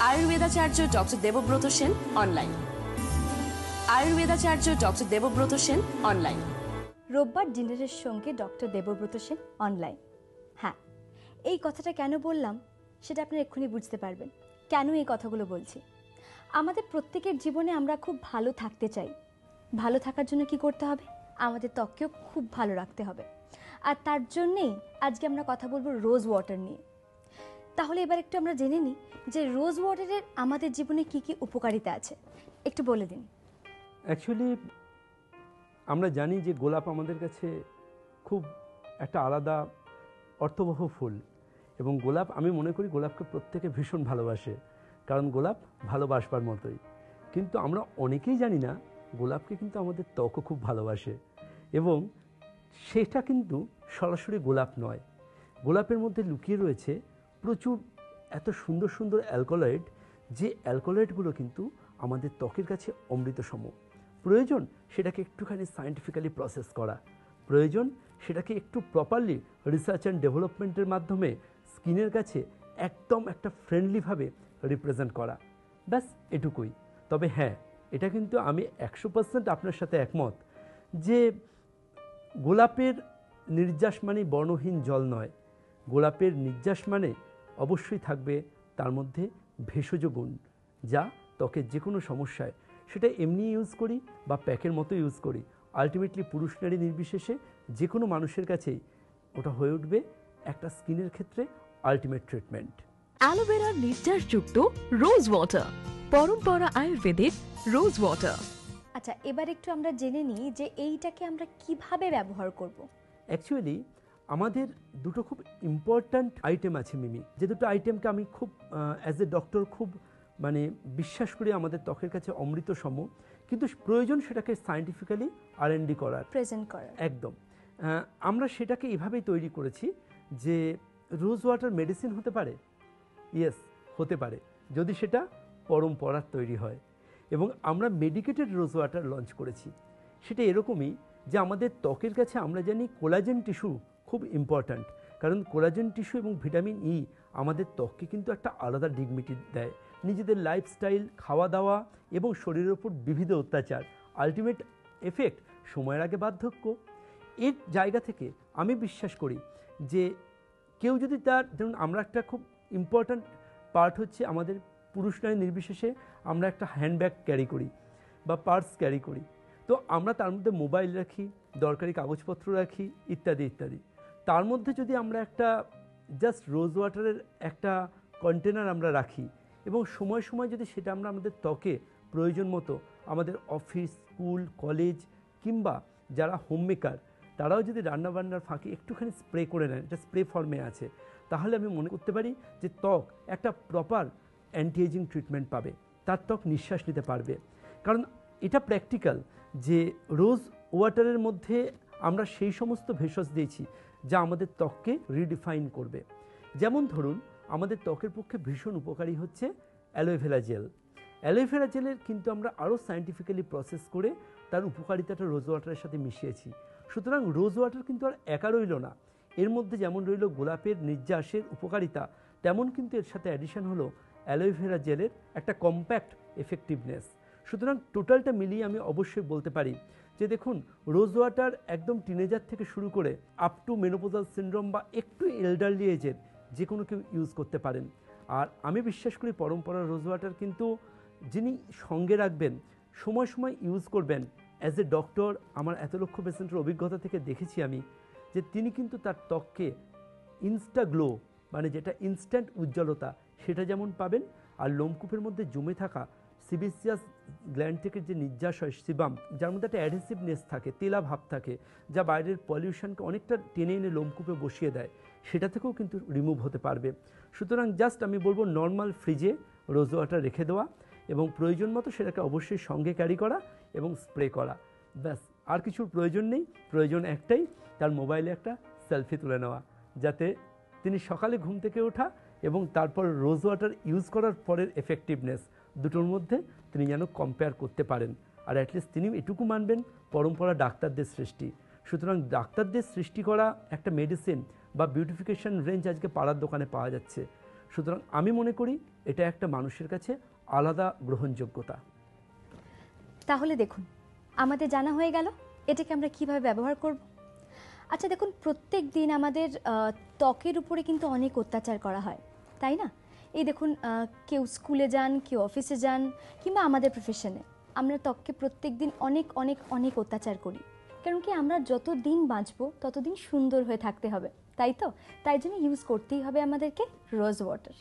আয়ুর্বেদাচার্য doctor Debabrata Sen online. আয়ুর্বেদাচার্য doctor Debabrata Sen online. রোববার ডিনারের সঙ্গে ডক্টর দেবব্রত সেন অনলাইন। হ্যাঁ, এই কথাটা কেন বললাম সেটা আপনারা এক্ষুনি বুঝতে পারবেন কেন এই কথাগুলো বলছি। আমাদের প্রত্যেকের জীবনে আমরা খুব ভালো থাকতে চাই। ভালো থাকার জন্য কি করতে হবে? আমাদের ত্বককেও খুব ভালো রাখতে হবে। আর তার জন্যেই আজকে আমরা কথা বলবো রোজ ওয়াটার নিয়ে। তাহলে এবার একটু আমরা জেনে নিই যে রোজ ওয়াটারের আমাদের জীবনে কি কি উপকারিতা আছে, একটু বলে দিন। অ্যাকচুয়ালি আমরা জানি যে গোলাপ আমাদের কাছে খুব একটা আলাদা অর্থবহ ফুল, এবং গোলাপ আমি মনে করি গোলাপকে প্রত্যেকে ভীষণ ভালোবাসে, কারণ গোলাপ ভালোবাসবার মতোই। কিন্তু আমরা অনেকেই জানি না গোলাপকে কিন্তু আমাদের ত্বকও খুব ভালোবাসে, এবং সেটা কিন্তু সরাসরি গোলাপ নয়। গোলাপের মধ্যে লুকিয়ে রয়েছে প্রচুর এত সুন্দর সুন্দর অ্যালকোলয়েড, যে অ্যালকোলয়েডগুলো কিন্তু আমাদের ত্বকের কাছে অমৃতসম। প্রয়োজন সেটাকে একটুখানি সায়েন্টিফিক্যালি প্রসেস করা, প্রয়োজন সেটাকে একটু প্রপারলি রিসার্চ অ্যান্ড ডেভেলপমেন্টের মাধ্যমে স্কিনের কাছে একদম একটা ফ্রেন্ডলিভাবে রিপ্রেজেন্ট করা, ব্যাস এটুকুই। তবে হ্যাঁ, এটা কিন্তু আমি 100% আপনার সাথে একমত যে গোলাপের নির্যাস মানে বর্ণহীন জল নয়। গোলাপের নির্যাস মানে অবশ্যই থাকবে তার মধ্যে ভেষজ গুণ, যা ত্বকের যে কোনো সমস্যায়, সেটা এমনি ইউজ করি বা প্যাকের মতো ইউজ করি, আলটিমেটলি পুরুষ নারী নির্বিশেষে যে কোনো মানুষের কাছেই ওটা হয়ে উঠবে একটা স্কিনের ক্ষেত্রে আলটিমেট ট্রিটমেন্ট। অ্যালোভেরার নির্যাসযুক্ত রোজ ওয়াটার, পরম্পরা আয়ুর্বেদিক রোজ ওয়াটার। আচ্ছা, এবার একটু আমরা জেনে নিই যে এইটাকে আমরা কিভাবে ব্যবহার করব। অ্যাকচুয়ালি আমাদের দুটো খুব ইম্পর্ট্যান্ট আইটেম আছে মিমি, যে দুটো আইটেমকে আমি খুব অ্যাজ এ ডক্টর খুব বিশ্বাস করি আমাদের ত্বকের কাছে অমৃত সম, কিন্তু প্রয়োজন সেটাকে সায়েন্টিফিক্যালি R&D করার, প্রেজেন্ট করার। একদম। আমরা সেটাকে এভাবেই তৈরি করেছি যে রোজ ওয়াটার মেডিসিন হতে পারে, ইয়েস হতে পারে, যদি সেটা পরম্পরার তৈরি হয়। এবং আমরা মেডিকেটেড রোজ ওয়াটার লঞ্চ করেছি। সেটা এরকমই যে আমাদের ত্বকের কাছে আমরা জানি কোলাজেন টিস্যু খুব ইম্পর্ট্যান্ট, কারণ কোলাজেন টিস্যু এবং ভিটামিন ই আমাদের ত্বককে কিন্তু একটা আলাদা ডিগনিটি দেয়। নিজেদের লাইফস্টাইল, খাওয়া দাওয়া এবং শরীরের ওপর বিবিধ অত্যাচার, আলটিমেট এফেক্ট সময়ের আগে বার্ধক্য, এর জায়গা থেকে আমি বিশ্বাস করি যে কেউ যদি তার, যেমন আমরা একটা খুব ইম্পর্ট্যান্ট পার্ট হচ্ছে আমাদের পুরুষ নারী নির্বিশেষে আমরা একটা হ্যান্ডব্যাগ ক্যারি করি বা পার্স ক্যারি করি, তো আমরা তার মধ্যে মোবাইল রাখি, দরকারি কাগজপত্র রাখি, ইত্যাদি ইত্যাদি। তার মধ্যে যদি আমরা একটা জাস্ট রোজ ওয়াটারের একটা কন্টেনার আমরা রাখি, এবং সময় সময় যদি সেটা আমরা আমাদের ত্বকে প্রয়োজন মতো আমাদের অফিস, স্কুল, কলেজ কিংবা যারা হোম মেকার তারাও যদি রান্নাবান্নার ফাঁকে একটুখানি স্প্রে করে নেন, এটা স্প্রে ফর্মে আছে, তাহলে আমি মনে করতে পারি যে ত্বক একটা প্রপার অ্যান্টি এজিং ট্রিটমেন্ট পাবে, তার ত্বক নিঃশ্বাস নিতে পারবে। কারণ এটা প্র্যাকটিক্যাল যে রোজ ওয়াটারের মধ্যে আমরা সেই সমস্ত ভেষজ দিয়েছি যা আমাদের ত্বককে রিডিফাইন করবে। যেমন ধরুন, আমাদের ত্বকের পক্ষে ভীষণ উপকারী হচ্ছে অ্যালোভেরা জেল। অ্যালোভেরা জেলের কিন্তু আমরা আরও সায়েন্টিফিক্যালি প্রসেস করে তার উপকারিতাটা রোজ ওয়াটারের সাথে মিশিয়েছি। সুতরাং রোজ ওয়াটার কিন্তু আর একা রইল না, এর মধ্যে যেমন রইল গোলাপের নির্যাসের উপকারিতা, তেমন কিন্তু এর সাথে অ্যাডিশন হলো অ্যালোভেরা জেলের একটা কম্প্যাক্ট এফেক্টিভনেস। সুতরাং টোটালটা মিলিয়ে আমি অবশ্যই বলতে পারি যে দেখুন, রোজ ওয়াটার একদম টিনেজার থেকে শুরু করে আপ টু মেনোপজাল সিনড্রোম বা একটু এল্ডারলি এজের যে কোনো কেউ ইউজ করতে পারেন। আর আমি বিশ্বাস করি পরম্পরা রোজ ওয়াটার কিন্তু যিনি সঙ্গে রাখবেন, সময় সময় ইউজ করবেন, অ্যাজ এ ডক্টর আমার এত লক্ষ পেশেন্টের অভিজ্ঞতা থেকে দেখেছি আমি যে তিনি কিন্তু তার ত্বককে ইনস্টা গ্লো, মানে যেটা ইনস্ট্যান্ট উজ্জ্বলতা, সেটা যেমন পাবেন, আর লোমকূপের মধ্যে জমে থাকা সিবেসিয়াস গ্ল্যান্ড থেকে যে নির্যাস হয় সিবাম, যার মধ্যে একটা অ্যাডহেসিভনেস থাকে, তেলা ভাব থাকে, যা বাইরের পলিউশনকে অনেকটা টেনে এনে লোমকূপে বসিয়ে দেয়, সেটা থেকেও কিন্তু রিমুভ হতে পারবে। সুতরাং জাস্ট আমি বলবো নর্মাল ফ্রিজে রোজ ওয়াটার রেখে দেওয়া এবং প্রয়োজন মতো সেটাকে অবশ্যই সঙ্গে ক্যারি করা এবং স্প্রে করা, ব্যাস। আর কিছুর প্রয়োজন নেই, প্রয়োজন একটাই, তার মোবাইলে একটা সেলফি তুলে নেওয়া, যাতে তিনি সকালে ঘুম থেকে ওঠা এবং তারপর রোজ ওয়াটার ইউজ করার পরের এফেক্টিভনেস দুটোর মধ্যে তিনি যেন কম্পেয়ার করতে পারেন। আর অ্যাটলিস্ট তিনি এটুকু মানবেন, পরম্পরা ডাক্তারদের সৃষ্টি। সুতরাং ডাক্তারদের সৃষ্টি করা একটা মেডিসিন বা বিউটিফিকেশন রেঞ্জ আজকে পাড়ার দোকানে পাওয়া যাচ্ছে। সুতরাং আমি মনে করি এটা একটা মানুষের কাছে আলাদা গ্রহণযোগ্যতা। তাহলে দেখুন, আমাদের জানা হয়ে গেল এটাকে আমরা কিভাবে ব্যবহার করব। আচ্ছা দেখুন, প্রত্যেক দিন আমাদের ত্বকের উপরে কিন্তু অনেক অত্যাচার করা হয়, তাই না? এই দেখুন, কেউ স্কুলে যান, কেউ অফিসে যান, কিংবা আমাদের প্রফেশনে আমরা ত্বককে প্রত্যেক দিন অনেক অনেক অনেক অত্যাচার করি। কারণ কি, আমরা যত দিন বাঁচবো ততদিন সুন্দর হয়ে থাকতে হবে, তাই তো? তাই জন্য ইউজ করতেই হবে আমাদেরকে রোজ ওয়াটার।